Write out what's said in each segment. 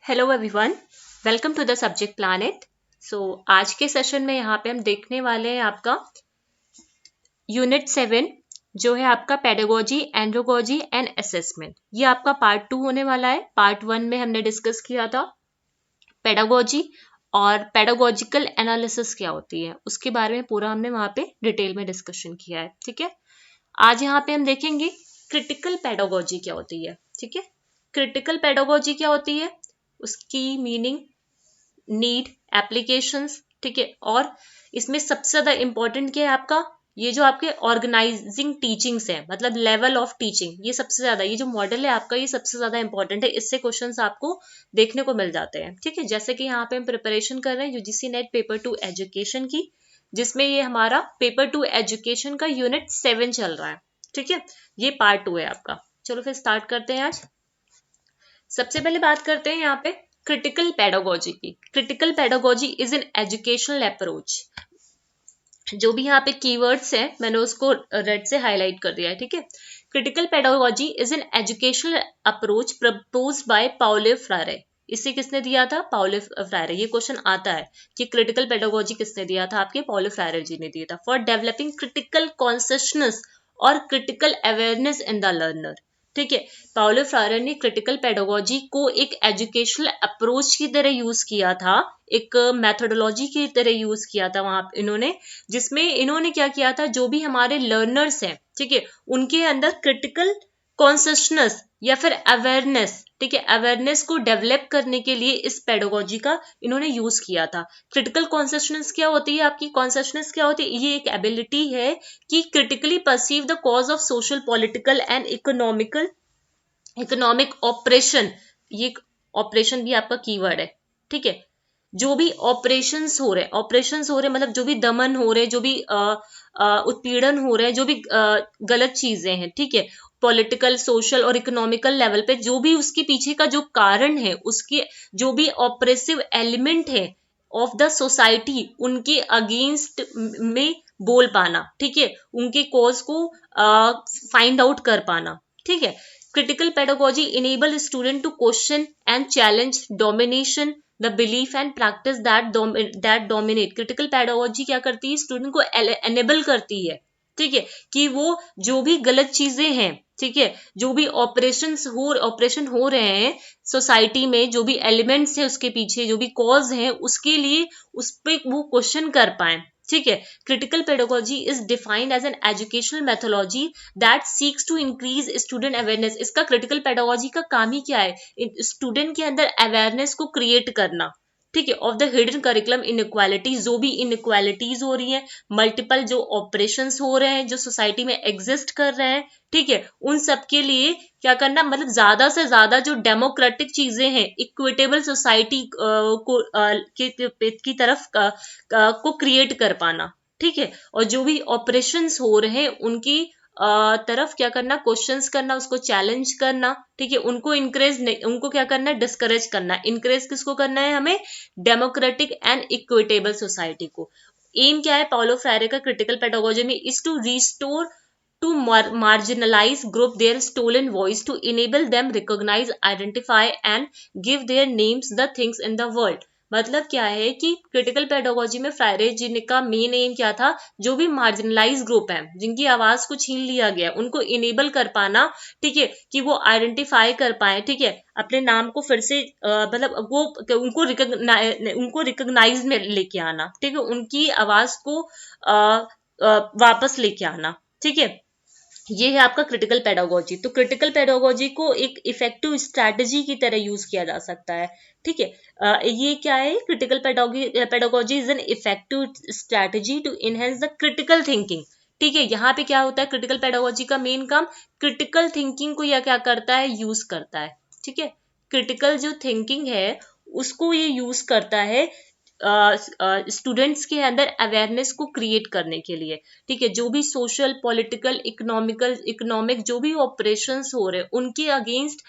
Hello everyone, welcome to the subject planet. आज के session में यहाँ पे हम देखने वाले हैं आपका यूनिट 7 जो है आपका पेडागोजी, एंड्रोगोजी एंड असेसमेंट। ये आपका पार्ट 2 होने वाला है। पार्ट 1 में हमने डिस्कस किया था पेडागोजी और पेडागोजिकल एनालिसिस क्या होती है, उसके बारे में पूरा हमने वहाँ पे डिटेल में डिस्कशन किया है। ठीक है, आज यहाँ पे हम देखेंगे क्रिटिकल पेडागोजी क्या होती है। ठीक है, क्रिटिकल पेडागोजी क्या होती है, उसकी मीनिंग, नीड, एप्लीकेशंस। ठीक है, और इसमें सबसे ज्यादा इंपॉर्टेंट क्या है आपका, ये जो आपके ऑर्गेनाइजिंग टीचिंग्स है, मतलब लेवल ऑफ टीचिंग, ये सबसे ज्यादा, ये जो मॉडल है आपका, ये सबसे ज्यादा इंपॉर्टेंट है। इससे क्वेश्चंस आपको देखने को मिल जाते हैं। ठीक है, जैसे कि यहाँ पे हम प्रिपरेशन कर रहे हैं यूजीसी नेट पेपर 2 एजुकेशन की, जिसमें ये हमारा पेपर 2 एजुकेशन का यूनिट 7 चल रहा है। ठीक है, ये पार्ट 2 है आपका। चलो फिर स्टार्ट करते हैं। आज सबसे पहले बात करते हैं यहाँ पे क्रिटिकल पेडागोजी की। Critical pedagogy is an educational approach. जो भी यहाँ पे कीवर्ड्स हैं मैंने उसको रेड से हाईलाइट कर दिया है। ठीक है, critical pedagogy is an educational approach proposed by Paulo Freire. इसे किसने दिया था? Paulo Freire. ये क्वेश्चन आता है कि क्रिटिकल पेडागोजी किसने दिया था? आपके पाउलो फ्रारे जी ने दिया था। फॉर डेवलपिंग क्रिटिकल कॉन्शियसनेस और critical awareness in the learner. ठीक है, पाउलो फ्रारे ने क्रिटिकल पेडागोजी को एक एजुकेशनल अप्रोच की तरह यूज किया था, एक मेथोडोलॉजी की तरह यूज किया था वहां इन्होंने, जिसमें इन्होंने क्या किया था, जो भी हमारे लर्नर्स हैं, ठीक है, उनके अंदर क्रिटिकल कॉन्शियसनेस या फिर अवेयरनेस, ठीक है, अवेयरनेस को डेवलप करने के लिए इस पेडागोजी का इन्होंने यूज किया था। क्रिटिकल कॉन्शियसनेस क्या होती है आपकी? कॉन्शियसनेस क्या होती है? ये एक एबिलिटी है कि critically perceive the cause of social, political and economic operation. ये ऑपरेशन भी आपका कीवर्ड है। ठीक है, जो भी ऑपरेशंस हो रहे मतलब जो भी दमन हो रहे, जो भी उत्पीड़न हो रहे हैं, जो भी गलत चीजें हैं, ठीक है, पॉलिटिकल, सोशल और इकोनॉमिकल लेवल पे, जो भी उसके पीछे का जो कारण है, उसके जो भी ऑपरेसिव एलिमेंट है ऑफ द सोसाइटी, उनके अगेंस्ट में बोल पाना। ठीक है, उनके कॉज को फाइंड आउट कर पाना। ठीक है, critical pedagogy enable student to question and challenge domination, the belief and practice that dominate। critical pedagogy क्या करती है? स्टूडेंट को enable करती है, ठीक है, कि वो जो भी गलत चीजें हैं, ठीक है, जो भी ऑपरेशन हो रहे हैं सोसाइटी में, जो भी एलिमेंट्स है उसके पीछे, जो भी कॉज है, उसके लिए उस पर वो क्वेश्चन कर पाए। ठीक है, critical pedagogy is defined as an educational methodology that seeks to increase student awareness. इसका क्रिटिकल पेडागोजी का काम ही क्या है? स्टूडेंट के अंदर अवेयरनेस को क्रिएट करना, ठीक है, of the hidden curriculum inequalities. जो भी इनइक्वालिटीज हो रही हैं, मल्टीपल जो ऑपरेशंस हो रहे हैं, जो सोसाइटी में एग्जिस्ट कर रहे हैं, ठीक है, उन सब के लिए क्या करना, मतलब ज्यादा से ज्यादा जो डेमोक्रेटिक चीजें हैं, इक्विटेबल सोसाइटी की तरफ को क्रिएट कर पाना। ठीक है, और जो भी ऑपरेशंस हो रहे हैं उनकी तरफ क्या करना, क्वेश्चंस करना, उसको चैलेंज करना। ठीक है, उनको इंकरेज नहीं, उनको क्या करना है, डिस्करेज करना। इंकरेज किसको करना है? हमें डेमोक्रेटिक एंड इक्विटेबल सोसाइटी को। एम क्या है पाउलो फ्रारे का क्रिटिकल पेडागोजी में? Is to restore to marginalize group their stolen voice, to enable them recognize, identify and give their names the things in the world। मतलब क्या है कि critical pedagogy में फ्रायरे जी का मेन एम क्या था? जो भी मार्जिनलाइज ग्रुप है, जिनकी आवाज को छीन लिया गया, उनको इनेबल कर पाना, ठीक है, कि वो आइडेंटिफाई कर पाए, ठीक है, अपने नाम को फिर से मतलब वो उनको रिकॉग्नाइज में लेके आना, ठीक है, उनकी आवाज को वापस लेके आना। ठीक है, ये है आपका क्रिटिकल पेडागोजी। तो क्रिटिकल पेडागोजी को एक इफेक्टिव स्ट्रैटेजी की तरह यूज किया जा सकता है। ठीक है, ये क्या है? Critical pedagogy is an effective strategy to enhance the critical thinking. ठीक है, यहाँ पे क्या होता है? क्रिटिकल पेडागोजी का मेन काम क्रिटिकल थिंकिंग को यह क्या करता है? यूज करता है। ठीक है, क्रिटिकल जो थिंकिंग है उसको ये यूज करता है स्टूडेंट्स के अंदर अवेयरनेस को क्रिएट करने के लिए। ठीक है, जो भी सोशल, पॉलिटिकल, इकोनॉमिक जो भी ऑपरेशंस हो रहे हैं, उनके अगेंस्ट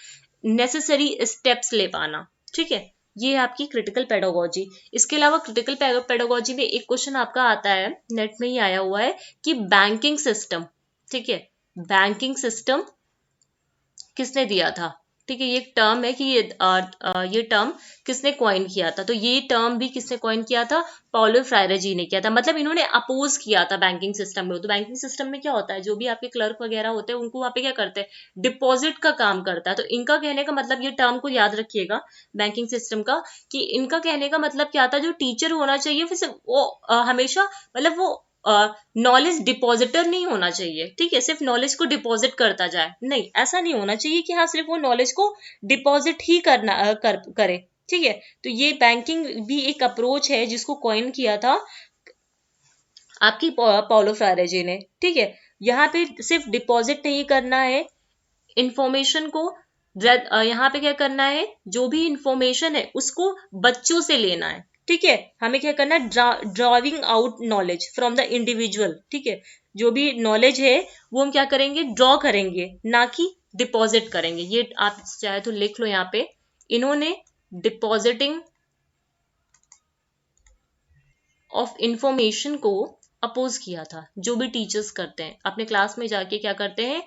नेसेसरी स्टेप्स ले पाना। ठीक है, ये है आपकी क्रिटिकल पेडागोजी। इसके अलावा क्रिटिकल पेडागोजी में एक क्वेश्चन आपका आता है, नेट में ही आया हुआ है, कि बैंकिंग सिस्टम, ठीक है, बैंकिंग सिस्टम किसने दिया था? ठीक है, ये एक टर्म है कि ये टर्म किसने कॉइन किया था, तो ये टर्म भी किसने कॉइन किया था, पाउलो फ्रायरे जी ने किया था। मतलब इन्होंने अपोज किया था बैंकिंग सिस्टम में। तो बैंकिंग सिस्टम में क्या होता है, जो भी आपके क्लर्क वगैरह होते हैं उनको वहाँ पे क्या करते हैं, डिपॉजिट का काम करता है। तो इनका कहने का मतलब, ये टर्म को याद रखिएगा बैंकिंग सिस्टम का, कि इनका कहने का मतलब क्या था, जो टीचर होना चाहिए फिर से वो हमेशा मतलब वो नॉलेज डिपॉजिटर नहीं होना चाहिए, ठीक है, सिर्फ नॉलेज को डिपॉजिट करता जाए, नहीं, ऐसा नहीं होना चाहिए कि हाँ सिर्फ वो नॉलेज को डिपॉजिट ही करे, ठीक है। तो ये बैंकिंग भी एक अप्रोच है जिसको कॉइन किया था आपकी पाउलो फ्रायरे जी ने, ठीक है। यहाँ पे सिर्फ डिपॉजिट नहीं करना है इंफॉर्मेशन को, यहाँ पे क्या करना है, जो भी इंफॉर्मेशन है उसको बच्चों से लेना है, ठीक है। हमें क्या करना है, drawing out knowledge from the individual, ठीक है। जो भी नॉलेज है वो हम क्या करेंगे, ड्रॉ करेंगे, ना कि डिपॉजिट करेंगे। ये आप चाहे तो लिख लो यहाँ पे, इन्होंने डिपॉजिटिंग ऑफ इंफॉर्मेशन को अपोज किया था। जो भी टीचर्स करते हैं अपने क्लास में जाके क्या करते हैं,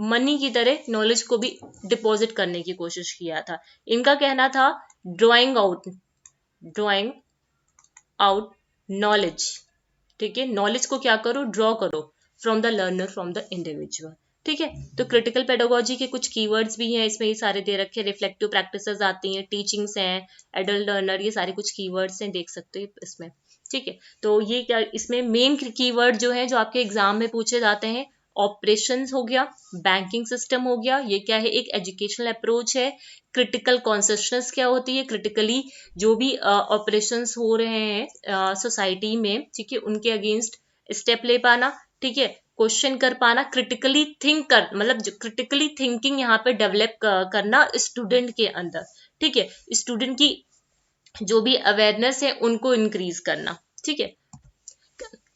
मनी की तरह नॉलेज को भी डिपॉजिट करने की कोशिश किया था। इनका कहना था ड्राइंग आउट नॉलेज, ठीक है, नॉलेज को क्या करो, ड्रॉ करो from the learner, from the individual, ठीक है। तो क्रिटिकल पेडागोजी के कुछ कीवर्ड्स भी हैं इसमें, ये सारे दे रखे हैं, रिफ्लेक्टिव प्रैक्टिसेस आती हैं, टीचिंग्स हैं, एडल्ट लर्नर, ये सारे कुछ कीवर्ड्स हैं, देख सकते हो इसमें, ठीक है। तो ये क्या, इसमें मेन कीवर्ड जो है जो आपके एग्जाम में पूछे जाते हैं, ऑपरेशंस हो गया, बैंकिंग सिस्टम हो गया, ये क्या है, एक एजुकेशनल अप्रोच है। क्रिटिकल कॉन्शियसनेस क्या होती है, क्रिटिकली जो भी ऑपरेशंस हो रहे हैं सोसाइटी में, ठीक है, उनके अगेंस्ट स्टेप ले पाना, ठीक है, क्वेश्चन कर पाना, क्रिटिकली थिंक कर, मतलब क्रिटिकली थिंकिंग यहाँ पे डेवलप करना स्टूडेंट के अंदर, ठीक है, स्टूडेंट की जो भी अवेयरनेस है उनको इंक्रीज करना, ठीक है।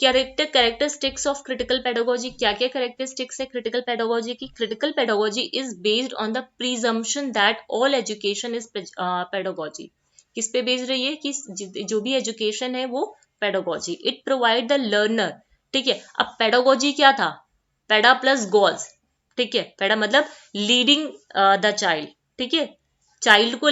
कैरेक्टरिस्टिक्स ऑफ क्रिटिकल पेडागोजी, क्या क्या कैरेक्टरिस्टिक्स है क्रिटिकल पेडागोजी की। Critical pedagogy is based on the presumption that all education is pedagogy. किस पे बेस्ड रही है कि जो भी एजुकेशन है वो pedagogy. It provide the learner, ठीक है। अब पेडागोजी क्या था, पेडा प्लस गोल्स, ठीक है, पेडा मतलब लीडिंग द चाइल्ड, ठीक है, चाइल्ड को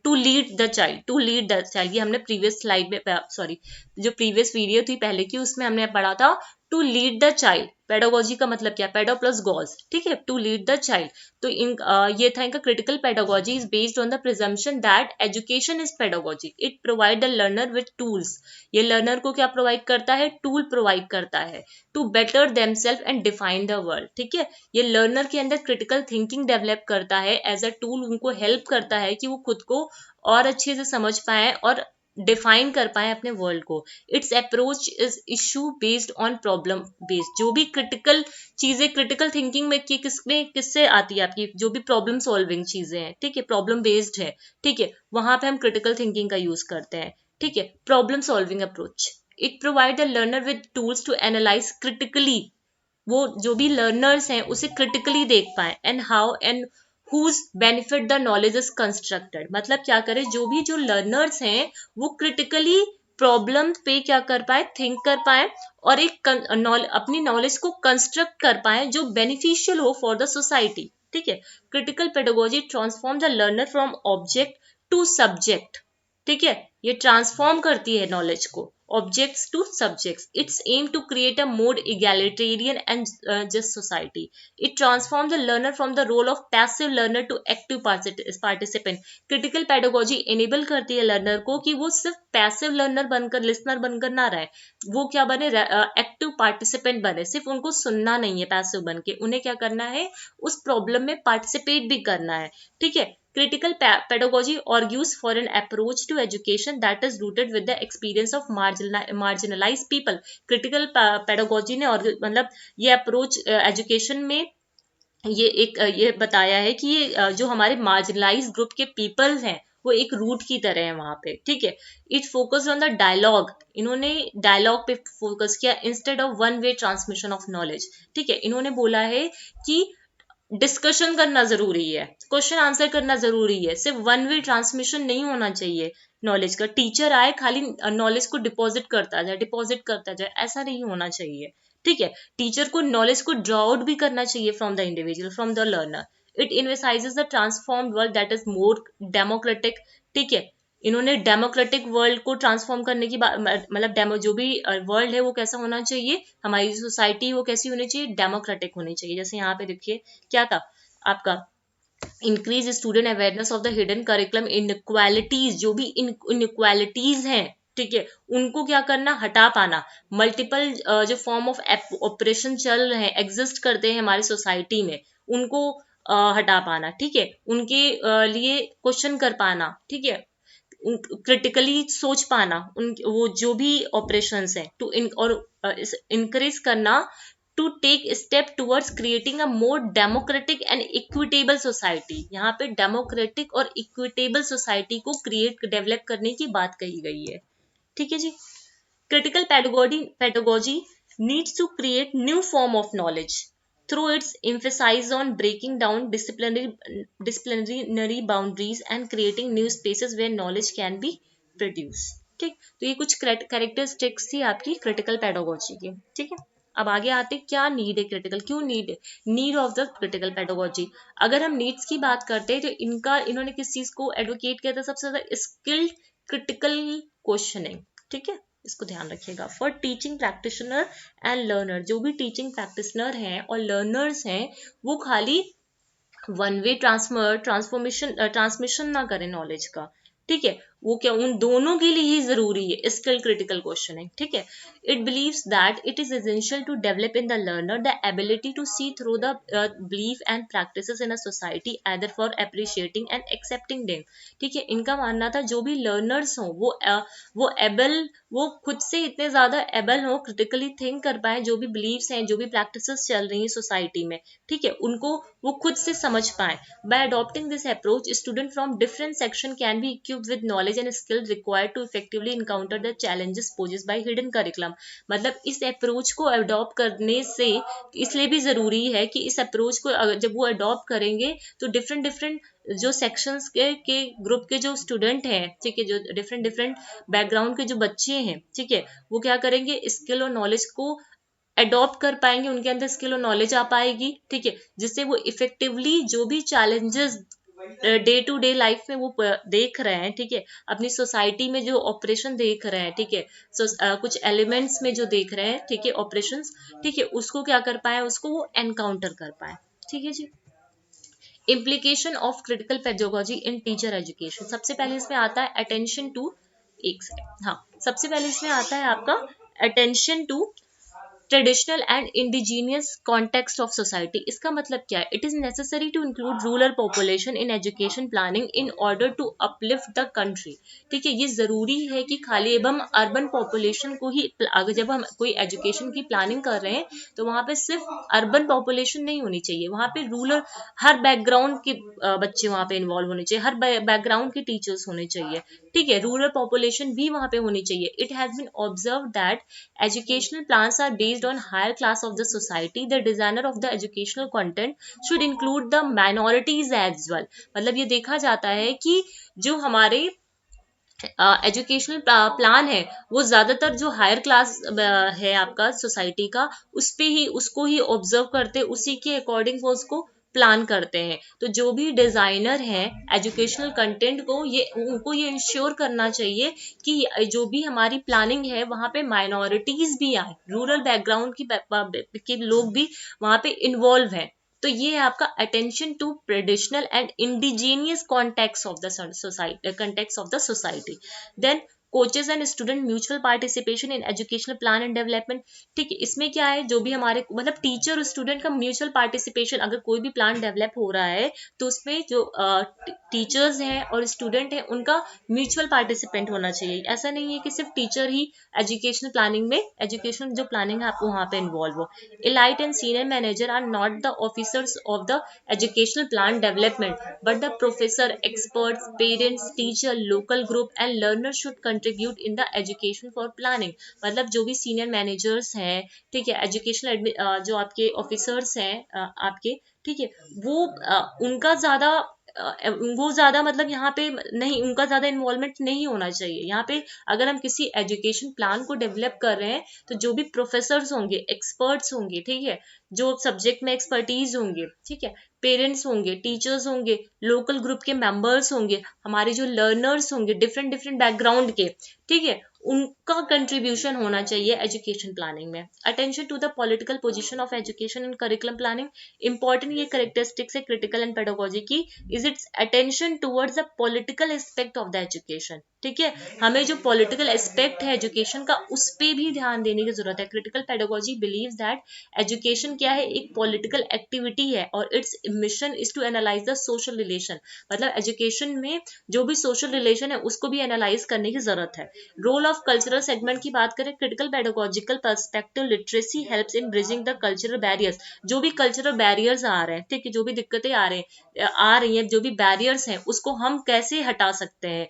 टू लीड द चाइल्ड, ये हमने प्रीवियस स्लाइड में, सॉरी जो प्रीवियस वीडियो थी पहले की, उसमें हमने पढ़ा था to lead the child. Pedagogy का मतलब क्या, पेडा प्लस गोल्स, ठीक है, टू लीड द चाइल्ड। तो ये था इनका critical pedagogy is based on the presumption that education is pedagogy. It provide the learner with tools, ये लर्नर को क्या प्रोवाइड करता है, टूल प्रोवाइड करता है to better themselves and define the world, ठीक है। ये लर्नर के अंदर क्रिटिकल थिंकिंग डेवलप करता है, एज अ टूल उनको हेल्प करता है कि वो खुद को और अच्छे से समझ पाए और डिफाइन कर पाए अपने वर्ल्ड को। It's approach is issue based on problem based, जो भी क्रिटिकल चीजें क्रिटिकल थिंकिंग में किससे आती है, आपकी जो भी प्रॉब्लम सॉल्विंग चीजें हैं, ठीक है, प्रॉब्लम बेस्ड है, ठीक है, वहां पे हम क्रिटिकल थिंकिंग का यूज करते हैं, ठीक है, problem solving approach. It provide the learner with tools to analyse critically, वो जो भी लर्नर्स हैं उसे क्रिटिकली देख पाए, and how and whose benefit the knowledge is constructed. मतलब क्या करें, जो लर्नर्स हैं वो क्रिटिकली प्रॉब्लम पे क्या कर पाए, थिंक कर पाए, और एक अपनी नॉलेज को कंस्ट्रक्ट कर पाए जो बेनिफिशियल हो फॉर द सोसाइटी, ठीक है। Critical pedagogy transform the learner from object to subject, ठीक है, ये ट्रांसफॉर्म करती है नॉलेज को objects to subjects. Its aim to create a more egalitarian and just society. It transforms the learner from the role of passive learner to active participant. Critical pedagogy enable करती है learner को कि वो सिर्फ passive learner बनकर, listener बनकर ना रहे, वो क्या बने, active participant बने, सिर्फ उनको सुनना नहीं है passive बन के, उन्हें क्या करना है, उस problem में participate भी करना है, ठीक है। Critical pedagogy argues for an approach to education that is rooted with the experience of marginalized people. Critical pedagogy ने और मतलब ये अप्रोच एजुकेशन में ये बताया है कि ये जो हमारे मार्जिनलाइज ग्रुप के पीपल हैं वो एक रूट की तरह है वहां पे, ठीक है। It focus on the dialogue, इन्होंने डायलॉग पे फोकस किया instead of one way transmission of knowledge, ठीक है। इन्होंने बोला है कि डिस्कशन करना जरूरी है, क्वेश्चन आंसर करना जरूरी है, सिर्फ वन वे ट्रांसमिशन नहीं होना चाहिए नॉलेज का, टीचर आए खाली नॉलेज को डिपॉजिट करता जाए, ऐसा नहीं होना चाहिए, ठीक है। टीचर को नॉलेज को ड्रॉ आउट भी करना चाहिए from the individual, from the learner. It envisages the transformed world that is more democratic. ठीक है, इन्होंने डेमोक्रेटिक वर्ल्ड को ट्रांसफॉर्म करने की बात, मतलब डेमो जो भी वर्ल्ड है वो कैसा होना चाहिए, हमारी सोसाइटी वो कैसी होनी चाहिए, डेमोक्रेटिक होनी चाहिए। जैसे यहाँ पे देखिए क्या था आपका, increase student awareness of the hidden curriculum inequalities, जो भी इनक्वालिटीज हैं, ठीक है, उनको क्या करना, हटा पाना। मल्टीपल जो फॉर्म ऑफ ऑपरेशन चल रहे हैं, एग्जिस्ट करते हैं हमारी सोसाइटी में, उनको हटा पाना। ठीक है, उनके लिए क्वेश्चन कर पाना। ठीक है, क्रिटिकली सोच पाना, उन वो जो भी ऑपरेशंस हैं टू और इनकरेज करना to take step towards creating a more democratic and equitable society. यहाँ पे डेमोक्रेटिक और इक्विटेबल सोसाइटी को क्रिएट डेवलप करने की बात कही गई है। ठीक है जी। Critical pedagogy needs to create new form of knowledge through its emphasis on breaking down disciplinary boundaries and creating new spaces where knowledge can be produced। ठीक, तो ये कुछ कैरेक्टरिस्टिक्स थी आपकी क्रिटिकल पेडागोजी की। ठीक है, अब आगे आते क्या नीड है क्रिटिकल, क्यों नीड है, need of the critical pedagogy. अगर हम नीड्स की बात करते हैं तो इन्होंने किस चीज को एडवोकेट किया था, सबसे ज्यादा स्किल्ड क्रिटिकल क्वेश्चनिंग। ठीक है, इसको ध्यान रखिएगा। For teaching practitioner and learner, जो भी टीचिंग प्रैक्टिशनर हैं और लर्नर्स हैं, वो खाली वन वे ट्रांसमिशन ना करें नॉलेज का। ठीक है, वो क्या उन दोनों के लिए ही जरूरी है स्किल क्रिटिकल क्वेश्चनिंग। ठीक है, it believes that it is essential to develop in the learner the ability to see through the belief and practices in a society either for appreciating and accepting them. ठीक है, इनका मानना था जो भी learners हों वो खुद से इतने ज्यादा एबल हो, क्रिटिकली थिंक कर पाए, जो भी बिलीव्स हैं, जो भी प्रैक्टिसेस चल रही हैं सोसाइटी में, ठीक है, उनको वो खुद से समझ पाए। By adopting this approach student from different section can be equipped with knowledge and skill required to effectively encounter the challenges poses by hidden curriculum. मतलब इस अप्रोच को अडॉप्ट करने से इसलिए भी जरूरी है कि इस अप्रोच को जब वो अडॉप्ट करेंगे तो डिफरेंट जो सेक्शंस के ग्रुप के जो स्टूडेंट हैं, ठीक है, जो डिफरेंट बैकग्राउंड के जो बच्चे हैं, ठीक है, वो क्या करेंगे, स्किल और नॉलेज को अडॉप्ट कर पाएंगे, उनके अंदर स्किल और नॉलेज आ पाएगी। ठीक है, जिससे वो इफेक्टिवली जो भी challenges day to day life में वो देख रहे हैं, ठीक है, अपनी सोसाइटी में जो ऑपरेशन देख रहे हैं, ठीक है, कुछ एलिमेंट्स में जो देख रहे हैं, ठीक है, ऑपरेशंस, ठीक है, उसको क्या कर पाए, उसको वो एनकाउंटर कर पाए। ठीक है जी। Implication of critical pedagogy in teacher education, सबसे पहले इसमें आता है अटेंशन टू, एक सेकंड, हाँ, सबसे पहले इसमें आता है आपका attention to traditional and indigenous context of society. इसका मतलब क्या है, it is necessary to include rural population in education planning in order to uplift the country. ठीक है, ये जरूरी है कि खाली अब हम अर्बन पॉपुलेशन को ही, अगर जब हम कोई एजुकेशन की प्लानिंग कर रहे हैं तो वहां पे सिर्फ अर्बन पॉपुलेशन नहीं होनी चाहिए, वहां पे रूरल हर बैकग्राउंड के बच्चे वहां पे इन्वॉल्व होने चाहिए, हर बैकग्राउंड के टीचर्स होने चाहिए। ठीक है, रूरल पॉपुलेशन भी वहां पे होनी चाहिए। It has been observe that educational plans are based on higher class of the society. The designer of the educational content should include the minorities as well। मतलब ये देखा जाता है कि जो हमारे एजुकेशनल प्लान है वो ज्यादातर जो हायर क्लास है आपका सोसाइटी का, उस पे ही उसको ही ऑब्जर्व करते, उसी के अकॉर्डिंग वो उसको प्लान करते हैं। तो जो भी डिजाइनर हैं एजुकेशनल कंटेंट को, ये उनको ये इंश्योर करना चाहिए कि जो भी हमारी प्लानिंग है वहां पे माइनॉरिटीज भी आए, रूरल बैकग्राउंड के लोग भी वहां पे इन्वॉल्व हैं। तो ये है आपका attention to traditional and indigenous context of the society, context of the society. Then coaches and student mutual participation in educational plan and development. ठीक है, इसमें क्या है, जो भी हमारे मतलब टीचर और स्टूडेंट का म्यूचुअल पार्टिसिपेशन, अगर कोई भी प्लान डेवलप हो रहा है तो उसमें जो टीचर्स हैं और स्टूडेंट हैं उनका म्यूचुअल पार्टिसिपेंट होना चाहिए। ऐसा नहीं है कि सिर्फ टीचर ही एजुकेशनल प्लानिंग में, एजुकेशन जो प्लानिंग है आपको वहां पे इन्वॉल्व हो। Elite and senior manager are not the officers of the educational plan development but the professor, experts, parents, teacher, local group and learner should contribute in the education for planning. मतलब जो भी senior managers हैं, ठीक है, educational जो आपके officers हैं आपके, ठीक है, वो उनका ज्यादा वो ज्यादा मतलब यहाँ पे नहीं, उनका ज्यादा इन्वॉल्वमेंट नहीं होना चाहिए यहाँ पे। अगर हम किसी एजुकेशन प्लान को डेवलप कर रहे हैं तो जो भी प्रोफेसर्स होंगे, एक्सपर्ट्स होंगे, ठीक है, जो सब्जेक्ट में एक्सपर्टीज होंगे, ठीक है, पेरेंट्स होंगे, टीचर्स होंगे, लोकल ग्रुप के मेंबर्स होंगे, हमारे जो लर्नर्स होंगे डिफरेंट डिफरेंट बैकग्राउंड के, ठीक है, उनका कंट्रीब्यूशन होना चाहिए एजुकेशन प्लानिंग में। Attention to the political position of education in curriculum planning. Important ये करेक्टरिस्टिक्स है क्रिटिकल एंड पेडागोजी की, is its attention towards the political aspect of the education. ठीक है, हमें जो पॉलिटिकल एस्पेक्ट है एजुकेशन का उस पर भी ध्यान देने की जरूरत है। Critical pedagogy believes that education क्या है, एक पॉलिटिकल एक्टिविटी है और its mission is to analyse the social relation. मतलब एजुकेशन में जो भी सोशल रिलेशन है उसको भी एनालाइज करने की जरूरत है। रोल ऑफ कल्चरल सेगमेंट की बात करें, critical pedagogical perspective literacy helps in bridging the cultural barriers. जो भी कल्चरल बैरियर्स आ रहे हैं, ठीक है, जो भी दिक्कतें आ रही हैं, जो भी बैरियर्स हैं उसको हम कैसे हटा सकते हैं,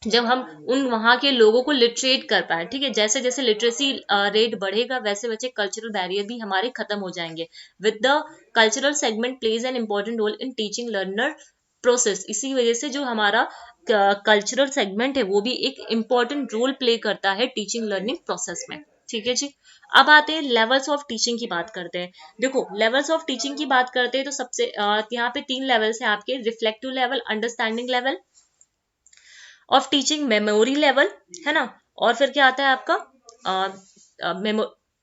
जब हम उन वहां के लोगों को लिटरेट कर पाए। ठीक है, जैसे जैसे लिटरेसी रेट बढ़ेगा वैसे वैसे कल्चरल बैरियर भी हमारे खत्म हो जाएंगे। With the cultural segment plays an important role in teaching learner process. इसी वजह से जो हमारा कल्चरल सेगमेंट है वो भी एक इम्पॉर्टेंट रोल प्ले करता है टीचिंग लर्निंग प्रोसेस में। ठीक है जी, अब आते हैं लेवल्स ऑफ टीचिंग की बात करते हैं। देखो, लेवल्स ऑफ टीचिंग की बात करते हैं तो सबसे यहाँ पे 3 लेवल्स हैं आपके, reflective level, understanding level of teaching, memory level, है ना, और फिर क्या आता है आपका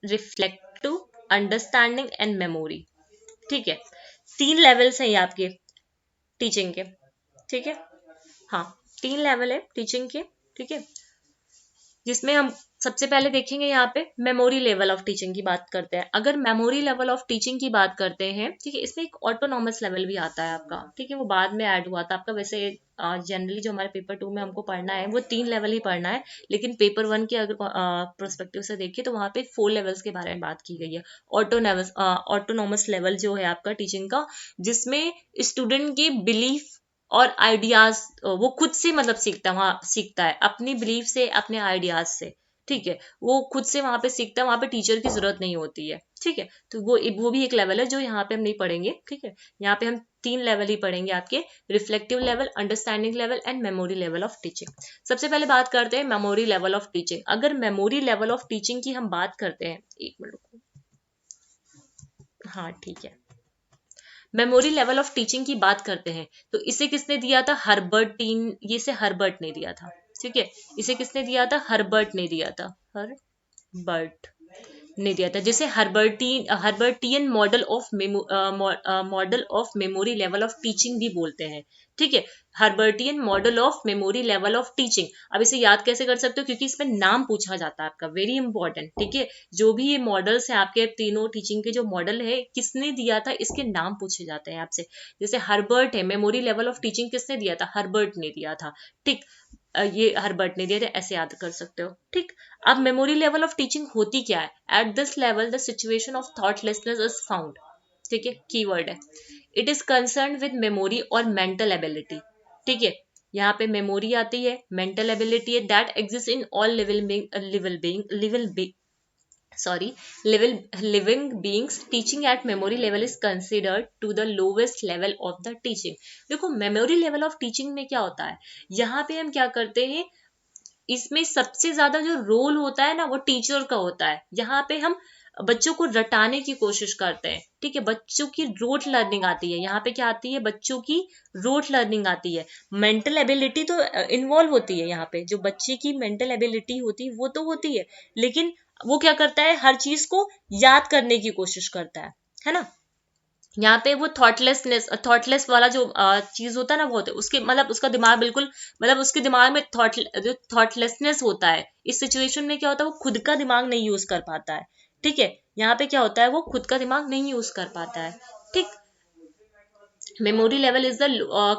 रिफ्लेक्टिव, अंडरस्टैंडिंग एंड मेमोरी। ठीक है, 3 लेवल्स हैं ये आपके टीचिंग के। ठीक है, हाँ 3 लेवल है टीचिंग के। ठीक है, जिसमें हम सबसे पहले देखेंगे यहाँ पे मेमोरी लेवल ऑफ टीचिंग की बात करते हैं। अगर मेमोरी लेवल ऑफ टीचिंग की बात करते हैं, ठीक है, इसमें एक ऑटोनॉमस लेवल भी आता है आपका। ठीक है, वो बाद में ऐड हुआ था आपका। वैसे जनरली जो हमारे पेपर 2 में हमको पढ़ना है वो 3 लेवल ही पढ़ना है, लेकिन पेपर 1 के अगर प्रोस्पेक्टिव से देखिए तो वहां पे 4 लेवल्स के बारे में बात की गई है। ऑटोनॉमस लेवल जो है आपका टीचिंग का, जिसमें स्टूडेंट की बिलीफ और आइडियाज वो खुद से मतलब सीखता है अपनी बिलीफ से, अपने आइडियाज से। ठीक है, वो खुद से वहां पे सीखता है, वहां पे टीचर की जरूरत नहीं होती है। ठीक है, तो वो भी एक लेवल है जो यहाँ पे हम नहीं पढ़ेंगे। ठीक है, यहाँ पे हम 3 लेवल ही पढ़ेंगे आपके, reflective level, understanding level and memory level of teaching. सबसे पहले बात करते हैं मेमोरी लेवल ऑफ टीचिंग। अगर मेमोरी लेवल ऑफ टीचिंग की हम बात करते हैं, एक मिनट, हाँ ठीक है, मेमोरी लेवल ऑफ टीचिंग की बात करते हैं तो इसे किसने दिया था, हर्बर्टीन, ये से हर्बर्ट ने दिया था। ठीक है, इसे किसने दिया था, हर्बर्ट ने दिया था, हर्बर्ट ने दिया था, जिसे Herbartian model of memory level of teaching भी बोलते हैं। ठीक है, Herbartian model of memory level of teaching. अब इसे याद कैसे कर सकते हो, क्योंकि इसमें नाम पूछा जाता है आपका, वेरी इंपॉर्टेंट। ठीक है, जो भी ये मॉडल्स हैं आपके तीनों टीचिंग के जो मॉडल है, किसने दिया था इसके नाम पूछे जाते हैं आपसे। जैसे हर्बर्ट है, मेमोरी लेवल ऑफ टीचिंग किसने दिया था, हर्बर्ट ने दिया था। ठीक, ये हर्बर्ट ने दिया था, ऐसे याद कर सकते हो। ठीक, अब मेमोरी लेवल ऑफ टीचिंग होती क्या है, at this level the situation of thoughtlessness is found. ठीक है, कीवर्ड है, it is concern with memory और मेंटल एबिलिटी। ठीक है, यहाँ पे मेमोरी आती है, मेंटल एबिलिटी है, that exist in all living beings. Teaching at memory level is considered to the lowest level of the teaching. देखो, मेमोरी लेवल ऑफ टीचिंग में क्या होता है, यहाँ पे हम क्या करते हैं, इसमें सबसे ज्यादा जो रोल होता है ना वो टीचर का होता है। यहाँ पे हम बच्चों को रटाने की कोशिश करते हैं। ठीक है, बच्चों की रोट लर्निंग आती है, यहाँ पे क्या आती है, बच्चों की रोट लर्निंग आती है। मेंटल एबिलिटी तो इन्वॉल्व होती है, यहाँ पे जो बच्चे की मेंटल एबिलिटी होती है वो तो होती है, लेकिन वो क्या करता है, हर चीज को याद करने की कोशिश करता है ना। यहाँ पे वो थॉटलेस वाला जो चीज होता है ना, वो होता है उसके, मतलब उसका दिमाग बिल्कुल, मतलब उसके दिमाग में थॉटलेसनेस होता है। इस सिचुएशन में क्या होता है, वो खुद का दिमाग नहीं यूज कर पाता है। ठीक है, यहाँ पे क्या होता है, वो खुद का दिमाग नहीं यूज कर पाता है। ठीक, memory level is the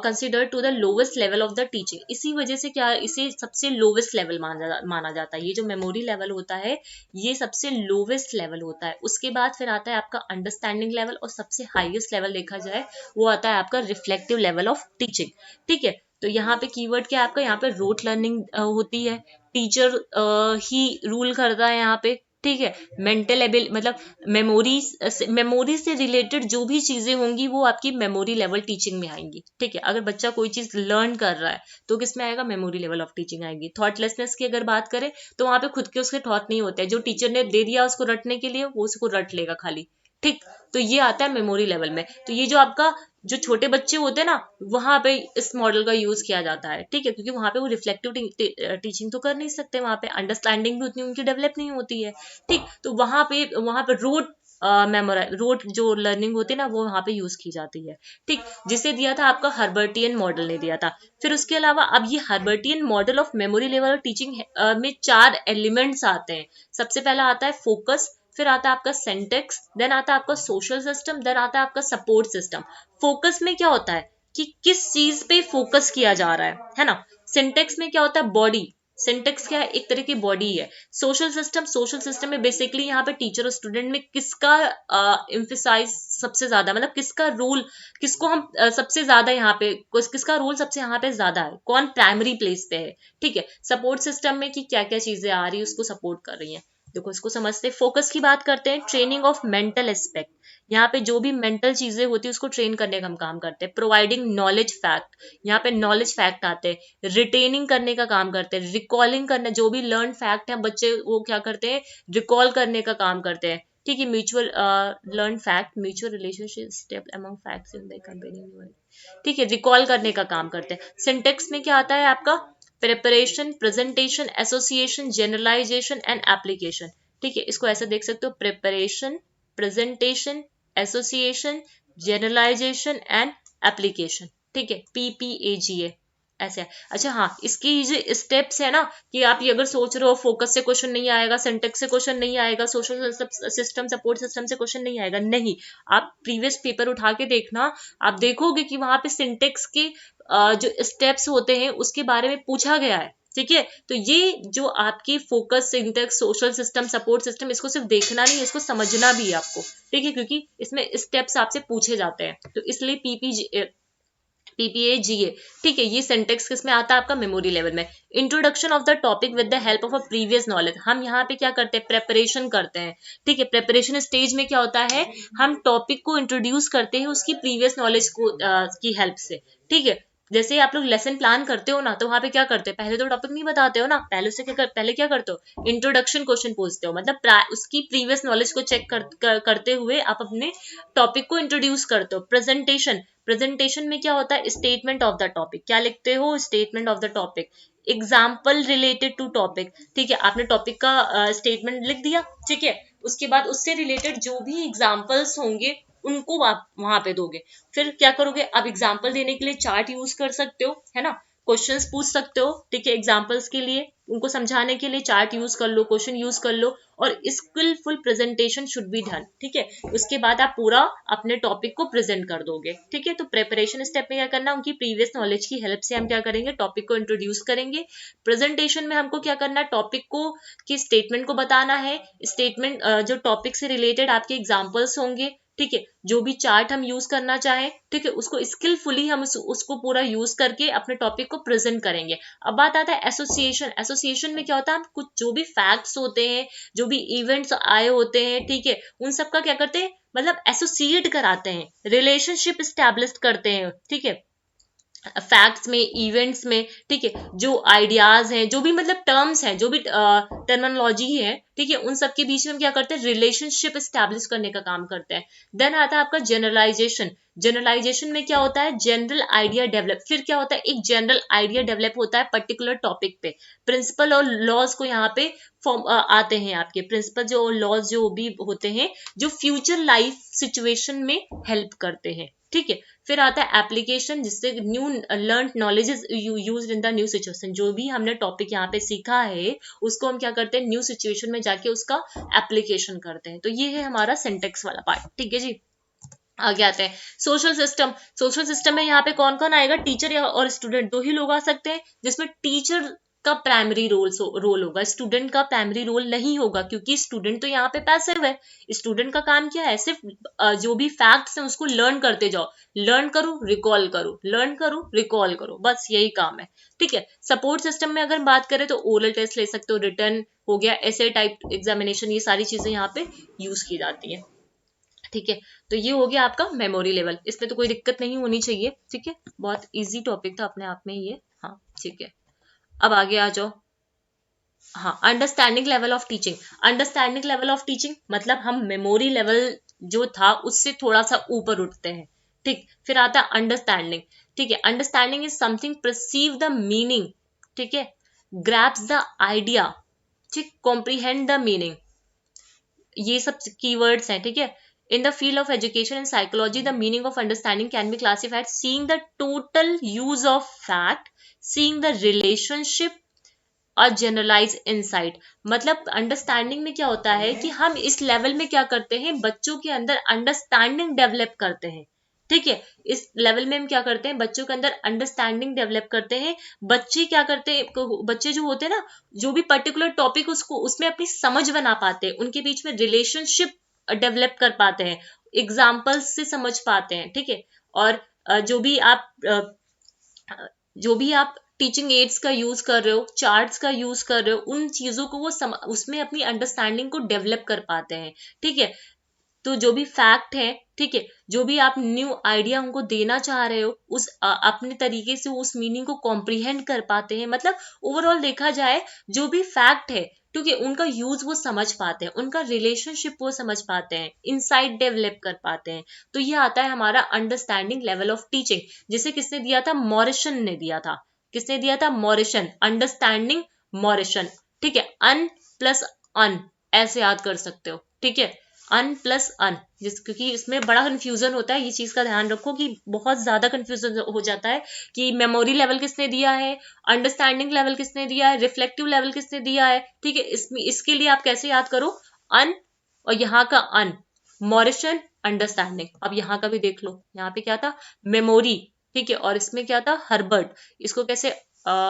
considered to the lowest level of the teaching. इसी वजह से क्या, इसे सबसे लोवेस्ट लेवल माना जाता है। ये जो मेमोरी लेवल होता है ये सबसे लोवेस्ट लेवल होता है। उसके बाद फिर आता है आपका अंडरस्टैंडिंग लेवल, और सबसे हाईएस्ट लेवल देखा जाए वो आता है आपका रिफ्लेक्टिव लेवल ऑफ टीचिंग। ठीक है, तो यहाँ पे कीवर्ड क्या है आपका, यहाँ पे रोट लर्निंग होती है, टीचर ही रूल करता है यहाँ पे। ठीक है। मेंटल एबिल मतलब मेमोरी से रिलेटेड जो भी चीजें होंगी वो आपकी मेमोरी लेवल टीचिंग में आएंगी। ठीक है, अगर बच्चा कोई चीज लर्न कर रहा है तो किसमें आएगा, मेमोरी लेवल ऑफ टीचिंग आएगी। थॉटलेसनेस की अगर बात करें तो वहां पे खुद के उसके थॉट नहीं होते हैं, जो टीचर ने दे दिया उसको रटने के लिए वो उसको रट लेगा खाली। ठीक, तो ये आता है मेमोरी लेवल में। तो ये जो आपका जो छोटे बच्चे होते हैं ना, वहां पे इस मॉडल का यूज किया जाता है। ठीक है, क्योंकि वहां पे वो रिफ्लेक्टिव टीचिंग तो कर नहीं सकते, वहां पे अंडरस्टैंडिंग भी उतनी उनकी डेवलप नहीं होती है। ठीक, तो वहां पे रोट जो लर्निंग होती है ना वो वहां पे यूज की जाती है। ठीक, जिसे दिया था आपका हर्बर्टियन मॉडल ने दिया था। फिर उसके अलावा अब ये Herbartian model of memory level teaching में 4 एलिमेंट्स आते हैं। सबसे पहला आता है फोकस, फिर आता है आपका सेंटेक्स, देन आता है आपका सोशल सिस्टम, देन आता है आपका सपोर्ट सिस्टम। फोकस में क्या होता है कि किस चीज पे फोकस किया जा रहा है ना। सिंटेक्स में क्या होता है, बॉडी, सिंटेक्स क्या है, एक तरह की बॉडी है। सोशल सिस्टम में बेसिकली यहाँ पे टीचर और स्टूडेंट में किसका एम्फेसाइज सबसे ज्यादा, मतलब किसका रोल, किसको हम सबसे ज्यादा यहाँ पे किसका रोल सबसे यहाँ पे ज्यादा है, कौन प्राइमरी प्लेस पे है। ठीक है, सपोर्ट सिस्टम में कि क्या क्या चीजें आ रही है उसको सपोर्ट कर रही है। देखो इसको समझते हैं। फोकस की बात करते हैं, ट्रेनिंग ऑफ मेंटल एस्पेक्ट, यहाँ पे जो भी मेंटल चीजें होती है उसको ट्रेन करने का हम काम करते हैं। प्रोवाइडिंग नॉलेज फैक्ट, यहाँ पे नॉलेज फैक्ट आते हैं। रिटेनिंग करने का काम करते हैं। रिकॉलिंग करना, जो भी लर्न फैक्ट है बच्चे वो क्या करते हैं, रिकॉल करने का काम करते हैं। ठीक है, mutual learn fact, mutual relationship step among facts in the comparing. ठीक है, रिकॉल करने का काम करते हैं। सिंटेक्स में क्या आता है आपका, preparation, presentation, association, generalisation and application. ठीक है, इसको ऐसे देख सकते हो, preparation, presentation, association, generalisation and application. ठीक है, PPAGA ऐसे है। अच्छा हाँ, इसकी जो स्टेप्स है ना, कि आप ये अगर सोच रहे हो फोकस से क्वेश्चन नहीं आएगा, सिंटेक्स से क्वेश्चन नहीं आएगा, सोशल सिस्टम सपोर्ट सिस्टम से क्वेश्चन नहीं आएगा, नहीं। आप प्रीवियस पेपर उठा के देखना, आप देखोगे कि वहां पे सिंटेक्स के जो स्टेप्स होते हैं उसके बारे में पूछा गया है। ठीक है, तो ये जो आपकी focus, syntax, social system, support system, इसको सिर्फ देखना नहीं, इसको समझना भी है आपको। ठीक है, क्योंकि इसमें स्टेप्स आपसे पूछे जाते हैं, तो इसलिए PPAGA। ठीक है, ये सेंटेक्स किस में आता है आपका, मेमोरी लेवल में। Introduction of the topic with the help of a previous knowledge, हम यहाँ पे क्या करते हैं, प्रेपरेशन करते हैं। ठीक है, प्रेपरेशन स्टेज में क्या होता है, हम टॉपिक को इंट्रोड्यूस करते हैं उसकी प्रीवियस नॉलेज को की हेल्प से। ठीक है, जैसे आप लोग लेसन प्लान करते हो ना, तो वहां पे क्या करते हैं, पहले तो टॉपिक नहीं बताते हो ना, पहले क्या करते हो, इंट्रोडक्शन क्वेश्चन पूछते हो, मतलब उसकी प्रीवियस नॉलेज को चेक करते हुए आप अपने टॉपिक को इंट्रोड्यूस करते हो। प्रेजेंटेशन में क्या होता है, स्टेटमेंट ऑफ द टॉपिक, क्या लिखते हो, statement of the topic. Example related to topic, ठीक है, आपने टॉपिक का स्टेटमेंट लिख दिया। ठीक है, उसके बाद उससे रिलेटेड जो भी एग्जाम्पल्स होंगे उनको आप वहां पे दोगे। फिर क्या करोगे, आप एग्जाम्पल देने के लिए चार्ट यूज कर सकते हो, है ना, क्वेश्चंस पूछ सकते हो। ठीक है, एग्जाम्पल्स के लिए, उनको समझाने के लिए चार्ट यूज कर लो, क्वेश्चन यूज कर लो, और skilful presentation should be done. ठीक है, उसके बाद आप पूरा अपने टॉपिक को प्रेजेंट कर दोगे। ठीक है, तो प्रेपरेशन स्टेप में क्या करना, उनकी प्रीवियस नॉलेज की हेल्प से हम क्या करेंगे, टॉपिक को इंट्रोड्यूस करेंगे। प्रेजेंटेशन में हमको क्या करना है, टॉपिक को की स्टेटमेंट को बताना है। स्टेटमेंट जो टॉपिक से रिलेटेड आपके एग्जाम्पल्स होंगे, ठीक है, जो भी चार्ट हम यूज करना चाहें, ठीक है, उसको स्किलफुली हम उसको पूरा यूज करके अपने टॉपिक को प्रेजेंट करेंगे। अब बात आता है एसोसिएशन। एसोसिएशन में क्या होता है, हम कुछ जो भी फैक्ट्स होते हैं, जो भी इवेंट्स आए होते हैं, ठीक है, उन सब का क्या करते हैं, मतलब एसोसिएट कराते हैं, रिलेशनशिप स्टैब्लिश करते हैं। ठीक है, फैक्ट्स में, इवेंट्स में, ठीक है, जो आइडियाज हैं, जो भी मतलब टर्म्स हैं, जो भी टर्मिनोलॉजी है, ठीक है, उन सब के बीच में हम क्या करते हैं, रिलेशनशिप स्टैब्लिश करने का काम करते हैं। देन आता है आपका जनरलाइजेशन। जनरलाइजेशन में क्या होता है, जनरल आइडिया डेवलप। फिर क्या होता है, एक जनरल आइडिया डेवलप होता है पर्टिकुलर टॉपिक पे। प्रिंसिपल और लॉज को यहाँ पे फॉर्म आते हैं, आपके प्रिंसिपल जो लॉज जो भी होते हैं, जो फ्यूचर लाइफ सिचुएशन में हेल्प करते हैं। ठीक है, फिर आता है एप्लीकेशन, जिससे new learn knowledge is used in the new situation. जो भी हमने टॉपिक यहाँ पे सीखा है उसको हम क्या करते हैं, न्यू सिचुएशन में जाके उसका एप्लीकेशन करते हैं। तो ये है हमारा सिंटेक्स वाला पार्ट। ठीक है जी, आगे आते हैं सोशल सिस्टम। सोशल सिस्टम में यहाँ पे कौन कौन आएगा, टीचर और स्टूडेंट, दो ही लोग आ सकते हैं, जिसमें टीचर का प्राइमरी रोल होगा, स्टूडेंट का प्राइमरी रोल नहीं होगा, क्योंकि स्टूडेंट तो यहाँ पे पैसिव है। स्टूडेंट का काम क्या है, सिर्फ जो भी फैक्ट्स हैं उसको लर्न करते जाओ, लर्न करो रिकॉल करो, लर्न करो रिकॉल करो, बस यही काम है। ठीक है, सपोर्ट सिस्टम में अगर बात करें तो ओरल टेस्ट ले सकते हो, रिटर्न हो गया, ऐसे टाइप एग्जामिनेशन, ये सारी चीजें यहाँ पे यूज की जाती है। ठीक है, तो ये हो गया आपका मेमोरी लेवल, इसमें तो कोई दिक्कत नहीं होनी चाहिए। ठीक है, बहुत इजी टॉपिक था अपने आप में ये। हाँ ठीक है, अब आगे आ जाओ। हाँ, understanding level of teaching. Understanding level of teaching मतलब हम मेमोरी लेवल जो था उससे थोड़ा सा ऊपर उठते हैं। ठीक, फिर आता है अंडरस्टैंडिंग। ठीक है, understanding is something perceive the meaning. ठीक है, ग्रैप्स द आइडिया। ठीक, कॉम्प्रीहेंड द मीनिंग, ये सब कीवर्ड्स हैं। ठीक है, in the field of education and psychology the meaning of understanding can be classified seeing the total use of fact, seeing the relationship और generalise insight. मतलब understanding में क्या होता है कि हम इस लेवल में क्या करते हैं, बच्चों के अंदर अंडरस्टैंडिंग डेवलप करते हैं। ठीक है, इस लेवल में हम क्या करते हैं, बच्चों के अंदर अंडरस्टैंडिंग डेवलप करते हैं। बच्चे क्या करते हैं, बच्चे जो होते हैं ना, जो भी पर्टिकुलर टॉपिक उसको उसमें अपनी समझ बना पाते हैं, उनके बीच में रिलेशनशिप डेवलप कर पाते हैं, एग्जाम्पल्स से समझ पाते हैं। ठीक है, और जो भी आप टीचिंग एड्स का यूज कर रहे हो, चार्ट्स का यूज कर रहे हो, उन चीजों को वो उसमें अपनी अंडरस्टैंडिंग को डेवलप कर पाते हैं। ठीक है, तो जो भी फैक्ट है, ठीक है, जो भी आप न्यू आइडिया उनको देना चाह रहे हो, उस अपने तरीके से उस मीनिंग को कॉम्प्रीहेंड कर पाते हैं। मतलब ओवरऑल देखा जाए, जो भी फैक्ट है, ठीक है, उनका यूज वो समझ पाते हैं, उनका रिलेशनशिप वो समझ पाते हैं, इनसाइट डेवलप कर पाते हैं। तो ये आता है हमारा अंडरस्टैंडिंग लेवल ऑफ टीचिंग, जिसे किसने दिया था, मॉरिसन ने दिया था। किसने दिया था, मॉरिसन, अंडरस्टैंडिंग मॉरिसन। ठीक है, अन प्लस अन ऐसे याद कर सकते हो। ठीक है, अन प्लस अन, क्योंकि इसमें बड़ा कंफ्यूजन होता है, ये चीज का ध्यान रखो कि बहुत ज्यादा कंफ्यूजन हो जाता है कि मेमोरी लेवल किसने दिया है, अंडरस्टैंडिंग लेवल किसने दिया है, रिफ्लेक्टिव लेवल किसने दिया है। ठीक है, इसके लिए आप कैसे याद करो, अन और यहाँ का अन, मॉरिसन अंडरस्टैंडिंग। अब यहाँ का भी देख लो, यहाँ पे क्या था, मेमोरी। ठीक है, और इसमें क्या था, हर्बर्ट। इसको कैसे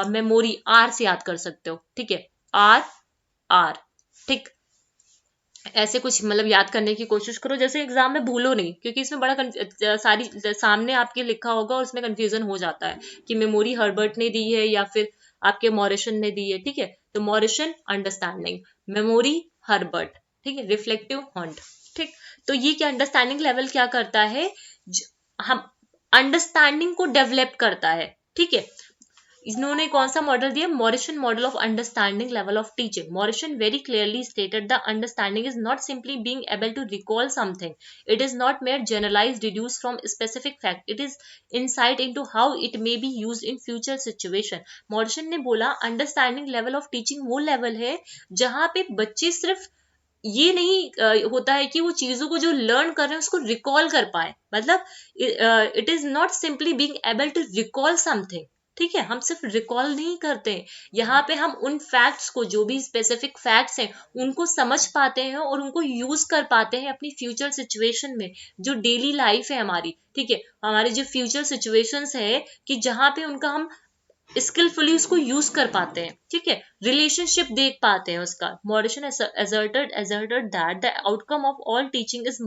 मेमोरी आर से याद कर सकते हो। ठीक है, आर आर। ठीक, ऐसे कुछ मतलब याद करने की कोशिश करो, जैसे एग्जाम में भूलो नहीं, क्योंकि इसमें बड़ा सारी सामने आपके लिखा होगा और उसमें कंफ्यूजन हो जाता है कि मेमोरी हर्बर्ट ने दी है या फिर आपके मॉरिसन ने दी है। ठीक है, तो मॉरिसन अंडरस्टैंडिंग, मेमोरी हर्बर्ट। ठीक है, रिफ्लेक्टिव हंट। ठीक, तो ये क्या अंडरस्टैंडिंग लेवल क्या करता है, हम अंडरस्टैंडिंग को डेवलप करता है। ठीक है, इन्होंने कौन सा मॉडल दिया, Morrison model of understanding level of teaching. Morrison very clearly stated the understanding is not simply being able to recall something, it is not made generalised reduce from specific fact, it is insight into how it may be used in future situation. Morrison ने बोला understanding level of teaching वो लेवल है जहां पे बच्चे सिर्फ ये नहीं होता है कि वो चीजों को जो लर्न कर रहे हैं उसको रिकॉल कर पाए, मतलब it is not simply being able to recall something. ठीक है, हम सिर्फ रिकॉल नहीं करते, यहाँ पे हम उन फैक्ट्स को, जो भी स्पेसिफिक फैक्ट्स हैं, उनको समझ पाते हैं और उनको यूज कर पाते हैं अपनी फ्यूचर सिचुएशन में, जो डेली लाइफ है हमारी। ठीक है, हमारे जो फ्यूचर सिचुएशंस है कि जहाँ पे उनका हम स्किलफुली उसको यूज कर पाते हैं। ठीक है, रिलेशनशिप देख पाते हैं उसका। Morrison asserted that the outcome of all teaching is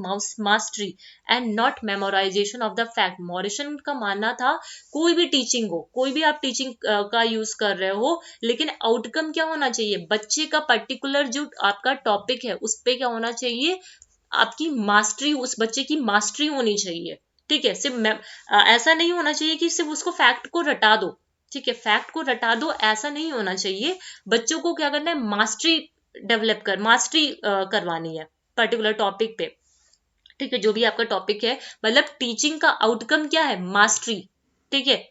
mastery and not memorization of the fact। Morrison का मानना था कोई भी टीचिंग हो, कोई भी आप टीचिंग का यूज कर रहे हो, लेकिन आउटकम क्या होना चाहिए, बच्चे का पर्टिकुलर जो आपका टॉपिक है उस पे क्या होना चाहिए, आपकी मास्टरी, उस बच्चे की मास्टरी होनी चाहिए। ठीक है, सिर्फ ऐसा नहीं होना चाहिए कि सिर्फ उसको फैक्ट को रटा दो। ठीक है, फैक्ट को रटा दो ऐसा नहीं होना चाहिए, बच्चों को क्या करना है, मास्टरी डेवलप मास्टरी करवानी है पर्टिकुलर टॉपिक पे। ठीक है, जो भी आपका टॉपिक है, मतलब टीचिंग का आउटकम क्या है, मास्टरी। ठीक है,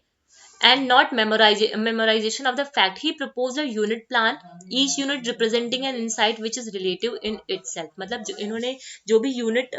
and not memorization of the fact। He proposed a unit plan, each unit representing an insight which is relative in itself। मतलब जो इन्होंने जो भी यूनिट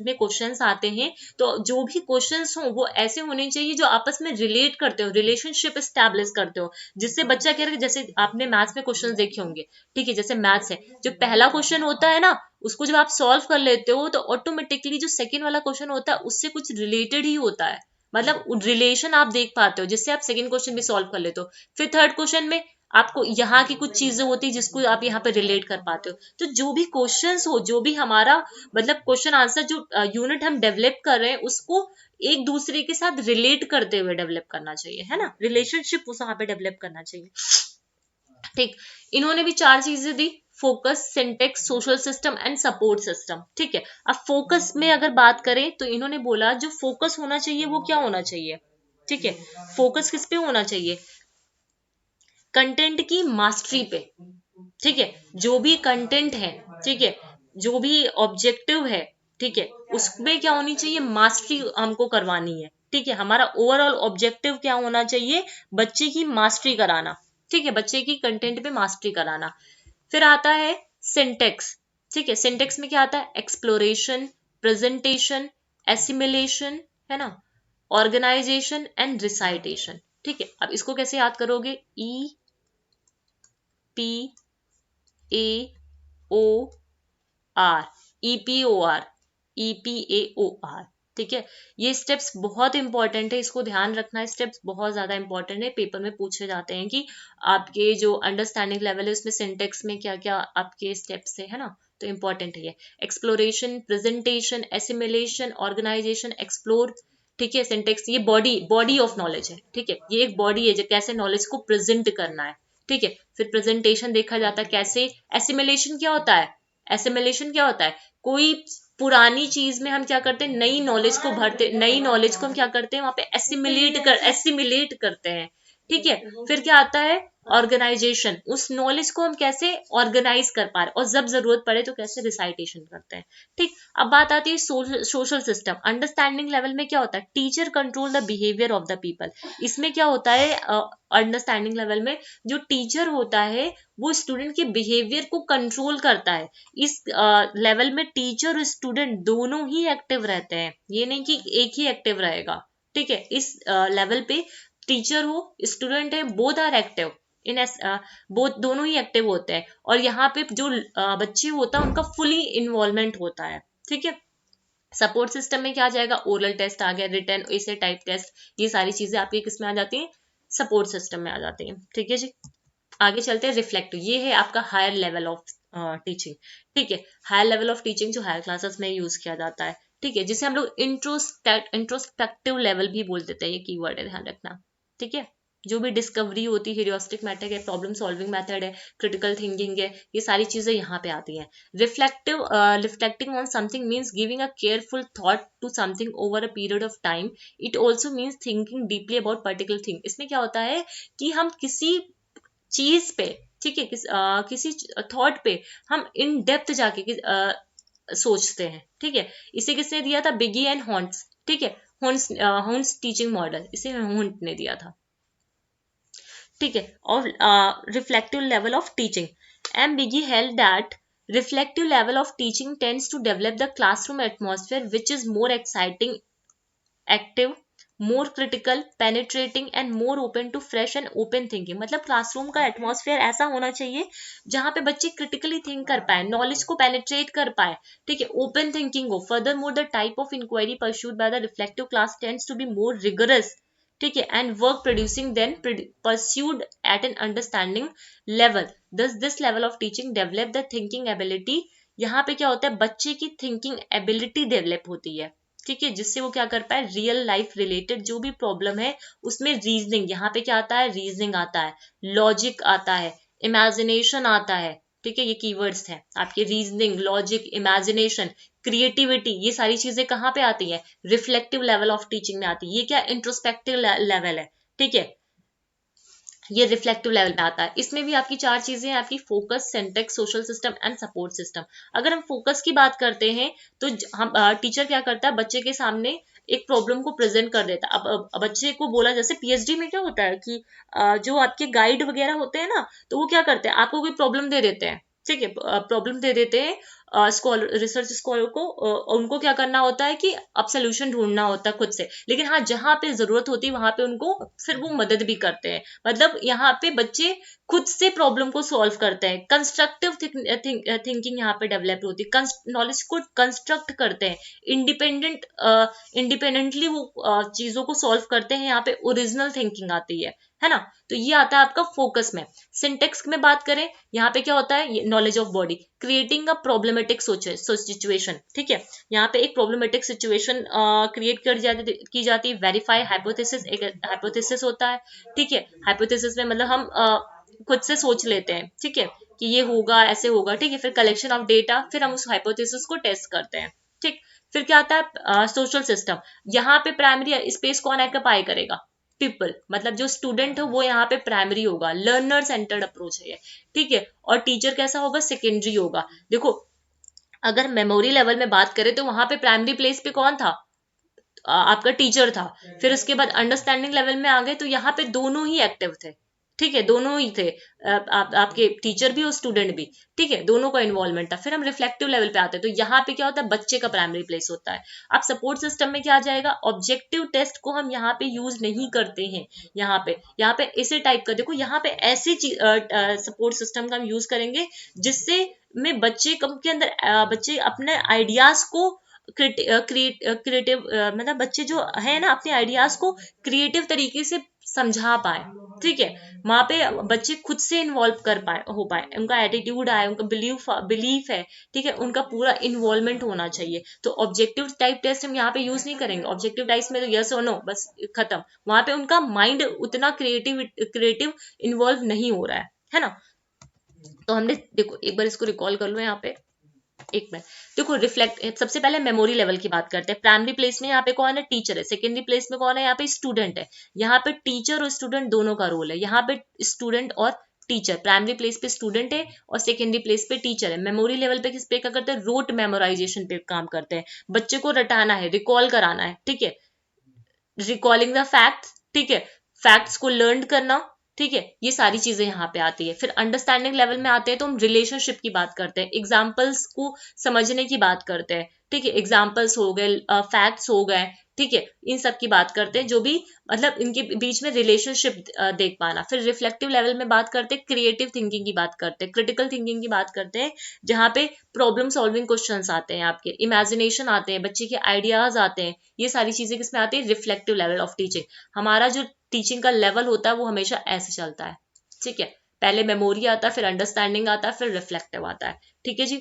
में क्वेश्चंस आते हैं, तो जो भी क्वेश्चंस हो वो ऐसे होने चाहिए जो आपस में रिलेट करते हो, रिलेशनशिप एस्टैब्लिश करते हो, जिससे बच्चा कह रहा है, जैसे आपने मैथ्स में क्वेश्चन देखे होंगे। ठीक है, जैसे मैथ्स है, जो पहला क्वेश्चन होता है ना, उसको जब आप सॉल्व कर लेते हो तो ऑटोमेटिकली जो सेकेंड वाला क्वेश्चन होता है उससे कुछ रिलेटेड ही होता है, मतलब रिलेशन आप देख पाते हो, जिससे आप सेकंड क्वेश्चन भी सॉल्व कर लेते हो। फिर थर्ड क्वेश्चन में आपको यहाँ की कुछ चीजें होती है जिसको आप यहाँ पे रिलेट कर पाते हो। तो जो भी क्वेश्चंस हो, जो भी हमारा मतलब क्वेश्चन आंसर जो यूनिट हम डेवलप कर रहे हैं उसको एक दूसरे के साथ रिलेट करते हुए डेवलप करना चाहिए, है ना, रिलेशनशिप उस वहां पे डेवलप करना चाहिए। ठीक, इन्होंने भी 4 चीजें दी, focus, syntax, social system and support system. ठीक है, अब फोकस में अगर बात करें तो इन्होंने बोला जो फोकस होना चाहिए वो क्या होना चाहिए। ठीक है, फोकस किस पे होना चाहिए, कंटेंट की मास्टरी पे। ठीक है, जो भी कंटेंट है, ठीक है, जो भी ऑब्जेक्टिव है, ठीक है, उसमें क्या होनी चाहिए, मास्टरी हमको करवानी है। ठीक है, हमारा ओवरऑल ऑब्जेक्टिव क्या होना चाहिए, बच्चे की मास्टरी कराना। ठीक है, बच्चे की कंटेंट पे मास्टरी कराना। फिर आता है सिंटेक्स। ठीक है, सिंटेक्स में क्या आता है, एक्सप्लोरेशन, प्रेजेंटेशन, एसिमिलेशन, है ना, ऑर्गेनाइजेशन एंड रिसाइटेशन। ठीक है, अब इसको कैसे याद करोगे, EPAOR, EPAOR। ठीक है, ये स्टेप्स बहुत इंपॉर्टेंट है, इसको ध्यान रखना, स्टेप्स बहुत ज्यादा इंपॉर्टेंट है, पेपर में पूछे जाते हैं कि आपके जो अंडरस्टैंडिंग लेवल है उसमें सिंटेक्स में क्या क्या आपके स्टेप्स है ना, तो इंपॉर्टेंट है ये। Exploration, presentation, assimilation, organisation, explore. ठीक है, सिंटेक्स ये बॉडी बॉडी ऑफ नॉलेज है। ठीक है, ये एक बॉडी है जो कैसे नॉलेज को प्रेजेंट करना है। ठीक है, फिर प्रेजेंटेशन देखा जाता है कैसे। एसिमिलेशन क्या होता है, एसिमिलेशन क्या होता है, कोई पुरानी चीज में हम क्या करते हैं, नई नॉलेज को भरते, नई नॉलेज को हम क्या करते हैं वहां पे एसिमिलेट करते हैं। ठीक है, फिर क्या आता है, ऑर्गेनाइजेशन, उस नॉलेज को हम कैसे ऑर्गेनाइज कर पा रहे और जब जरूरत पड़े तो कैसे रिसाइटेशन करते हैं। ठीक, अब बात आती है सोशल सिस्टम। अंडरस्टैंडिंग लेवल में क्या होता है, teacher control the behaviour of the people. इसमें क्या होता है, अंडरस्टैंडिंग लेवल में जो टीचर होता है वो स्टूडेंट के बिहेवियर को कंट्रोल करता है। इस लेवल में टीचर और स्टूडेंट दोनों ही एक्टिव रहते हैं, ये नहीं कि एक ही एक्टिव रहेगा। ठीक है, इस लेवल पे टीचर हो स्टूडेंट है, both are active in, both दोनों ही एक्टिव होते हैं। और यहाँ पे जो बच्चे होता है उनका फुली इन्वॉल्वमेंट होता है। ठीक है, सपोर्ट सिस्टम में क्या आ जाएगा, ओरल टेस्ट आ गया, रिटन ऐसे टाइप टेस्ट, ये सारी चीजें आपकी किस में आ जाती हैं, सपोर्ट सिस्टम में आ जाती हैं। ठीक है जी, आगे चलते हैं रिफ्लेक्टिव, ये है आपका हायर लेवल ऑफ टीचिंग। ठीक है, हायर लेवल ऑफ टीचिंग जो हायर क्लासेस में यूज किया जाता है। ठीक है, जिसे हम लोग इंट्रोस्पेक्टिव लेवल भी बोल देते हैं, ये कीवर्ड है, ध्यान रखना। ठीक है, जो भी डिस्कवरी होती है, ह्यूरिस्टिक मेथड है, प्रॉब्लम सॉल्विंग मेथड है, क्रिटिकल थिंकिंग है, ये सारी चीजें यहाँ पे आती हैं। Reflecting on something means giving a careful thought to something over a period of time. It also means thinking deeply about particular thing. इसमें क्या होता है कि हम किसी चीज पे, ठीक है, किसी थॉट पे हम इन डेप्थ जाके सोचते हैं। ठीक है, इसे किसने दिया था, बिगी एंड हॉन्ट्स। ठीक है, हॉन्ट्स टीचिंग मॉडल, इसे हॉन्ट ने दिया था। ठीक है, और reflective level of teaching, M Bigge held that reflective level of teaching tends to develop the classroom atmosphere which is more exciting, active, more critical, penetrating and more open to fresh and open thinking। मतलब classroom का atmosphere ऐसा होना चाहिए जहां पे बच्चे critically think कर पाए, नॉलेज को पेनिट्रेट कर पाए। ठीक है, ओपन थिंकिंग हो। Furthermore the type of inquiry pursued by the reflective class tends to be more rigorous. ठीक है, and work producing then pursued at an understanding level. This level of teaching develop the thinking ability. यहाँ पे क्या होता है, बच्चे की thinking ability develop होती है। ठीक है, जिससे वो क्या कर पाए, रियल लाइफ रिलेटेड जो भी प्रॉब्लम है उसमें रीजनिंग, यहाँ पे क्या आता है, रीजनिंग आता है, लॉजिक आता है, इमेजिनेशन आता है। ठीक है, ये कीवर्ड्स हैं आपके, रीजनिंग, लॉजिक, इमेजिनेशन, क्रिएटिविटी, ये सारी चीजें कहाँ पे आती है, रिफ्लेक्टिव लेवल ऑफ टीचिंग में आती है। ये क्या इंट्रोस्पेक्टिव लेवल है। ठीक है, ये रिफ्लेक्टिव लेवल में आता है। इसमें भी आपकी 4 चीजें हैं, आपकी focus, syntax, social system and support system. अगर हम फोकस की बात करते हैं तो हम टीचर क्या करता है, बच्चे के सामने एक प्रॉब्लम को प्रेजेंट कर देता है। अब बच्चे को बोला, जैसे पीएचडी में क्या होता है कि जो आपके गाइड वगैरह होते हैं ना, तो वो क्या करते हैं, आपको कोई प्रॉब्लम दे देते हैं। ठीक है, प्रॉब्लम दे देते हैं रिसर्च स्कॉलर को उनको क्या करना होता है कि अब सोल्यूशन ढूंढना होता है खुद से, लेकिन हाँ जहाँ पे जरूरत होती है वहां पे उनको फिर वो मदद भी करते हैं। मतलब यहाँ पे बच्चे खुद से प्रॉब्लम को सॉल्व करते हैं, कंस्ट्रक्टिव थिंकिंग यहाँ पे डेवलप होती है, नॉलेज को कंस्ट्रक्ट करते हैं, इंडिपेंडेंट इंडिपेंडेंटली वो चीजों को सॉल्व करते हैं, यहाँ पे ओरिजिनल थिंकिंग आती है ना। तो ये आता है आपका फोकस में। सिंटेक्स में बात करें, यहाँ पे क्या होता है, knowledge of body, creating a problematic situation, ठीक है। यहाँ पे एक प्रॉब्लमेटिक सिचुएशन क्रिएट की जाती है। वेरीफाई हाइपोथेसिस, एक हाइपोथेसिस होता है, ठीक है। हाइपोथेसिस में मतलब हम खुद से सोच लेते हैं, ठीक है, कि ये होगा, ऐसे होगा, ठीक है। फिर कलेक्शन ऑफ डेटा, फिर हम उस हाइपोथेसिस को टेस्ट करते हैं, ठीक। फिर क्या आता है, सोशल सिस्टम। यहाँ पे प्राइमरी स्पेस कौन ऑक्यूपाई करेगा, पीपल, मतलब जो स्टूडेंट है वो यहाँ पे प्राइमरी होगा, लर्नर सेंटर्ड अप्रोच है ये, ठीक है। और टीचर कैसा होगा, सेकेंडरी होगा। देखो अगर मेमोरी लेवल में बात करें तो वहां पे प्राइमरी प्लेस पे कौन था, आपका टीचर था। फिर उसके बाद अंडरस्टैंडिंग लेवल में आ गए तो यहाँ पे दोनों ही एक्टिव थे, ठीक है, दोनों ही थे, आपके टीचर भी और स्टूडेंट भी, ठीक है, दोनों का इन्वॉल्वमेंट था। फिर हम रिफ्लेक्टिव लेवल पे आते हैं, तो यहाँ पे क्या होता है, बच्चे का प्राइमरी प्लेस होता है। अब सपोर्ट सिस्टम में क्या आ जाएगा, ऑब्जेक्टिव टेस्ट को हम यहाँ पे यूज नहीं करते हैं। यहाँ पे इसे टाइप कर, देखो यहाँ पे ऐसे सपोर्ट सिस्टम का हम यूज करेंगे जिससे में बच्चे कम के अंदर बच्चे अपने आइडियाज को क्रिएटिव, मतलब बच्चे जो है ना अपने आइडियाज को क्रिएटिव तरीके से समझा पाए, ठीक है। वहां पे बच्चे खुद से इन्वॉल्व कर पाए, हो पाए, उनका एटीट्यूड आए, उनका बिलीफ है, ठीक है, उनका पूरा इन्वॉल्वमेंट होना चाहिए। तो ऑब्जेक्टिव टाइप टेस्ट हम यहाँ पे यूज नहीं करेंगे। ऑब्जेक्टिव टाइप में तो यस और नो बस, खत्म। वहां पे उनका माइंड उतना क्रिएटिव इन्वॉल्व नहीं हो रहा है ना। तो हमने देखो एक बार इसको रिकॉल कर लो यहाँ पे, एक मिनट। देखो रिफ्लेक्ट, सबसे पहले मेमोरी लेवल की बात करते हैं। प्राइमरी प्लेस में यहाँ पे कौन है, टीचर है। सेकेंडरी प्लेस में कौन है, यहाँ पे स्टूडेंट है। यहाँ पे टीचर और स्टूडेंट दोनों का रोल है। यहाँ पे स्टूडेंट और टीचर, प्राइमरी प्लेस पे स्टूडेंट है और सेकेंडरी प्लेस पे टीचर है। मेमोरी लेवल पे किस पे क्या करते हैं, रोट मेमोराइजेशन पे काम करते हैं। बच्चे को रटाना है, रिकॉल कराना है, ठीक है, रिकॉलिंग द फैक्ट्स, ठीक है, फैक्ट्स को लर्न करना, ठीक है, ये सारी चीजें यहाँ पे आती है। फिर अंडरस्टैंडिंग लेवल में आते हैं तो हम रिलेशनशिप की बात करते हैं, एग्जाम्पल्स को समझने की बात करते हैं, ठीक है, एग्जाम्पल्स हो गए, फैक्ट्स हो गए, ठीक है, इन सब की बात करते हैं, जो भी मतलब इनके बीच में रिलेशनशिप देख पाना। फिर रिफ्लेक्टिव लेवल में बात करते हैं, क्रिएटिव थिंकिंग की बात करते हैं, क्रिटिकल थिंकिंग की बात करते हैं, जहाँ पे प्रॉब्लम सॉल्विंग क्वेश्चंस आते हैं, आपके इमेजिनेशन आते हैं, बच्चे के आइडियाज आते हैं। ये सारी चीजें किसमें आती है, रिफ्लेक्टिव लेवल ऑफ टीचिंग। हमारा जो टीचिंग का लेवल होता है वो हमेशा ऐसे चलता है, ठीक है। पहले मेमोरी आता है, फिर अंडरस्टैंडिंग आता है, फिर रिफ्लेक्टिव आता है, ठीक है जी।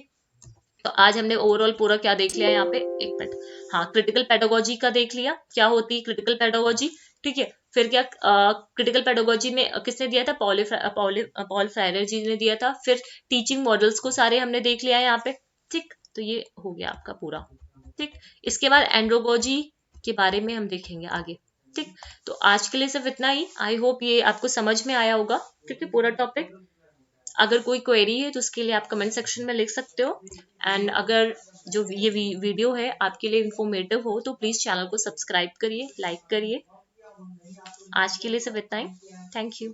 तो आज हमने ओवरऑल पूरा क्या देख लिया यहाँ पे, एक मिनट, हाँ, क्रिटिकल पेडागोजी का देख लिया, क्या होती है क्रिटिकल पेडागोजी, ठीक है। फिर क्या क्रिटिकल पेडागोजी में किसने दिया था, पॉल फ्रायर जी ने दिया था। फिर टीचिंग मॉडल्स को सारे हमने देख लिया है यहाँ पे, ठीक। तो ये हो गया आपका पूरा, ठीक। इसके बाद एंड्रोगोजी के बारे में हम देखेंगे आगे, ठीक। तो आज के लिए सिर्फ इतना ही। आई होप ये आपको समझ में आया होगा, ठीक है, पूरा टॉपिक। अगर कोई क्वेरी है तो उसके लिए आप कमेंट सेक्शन में लिख सकते हो। एंड अगर जो ये वीडियो है आपके लिए इंफॉर्मेटिव हो तो प्लीज चैनल को सब्सक्राइब करिए, लाइक करिए। आज के लिए सिर्फ इतना ही। Thank you.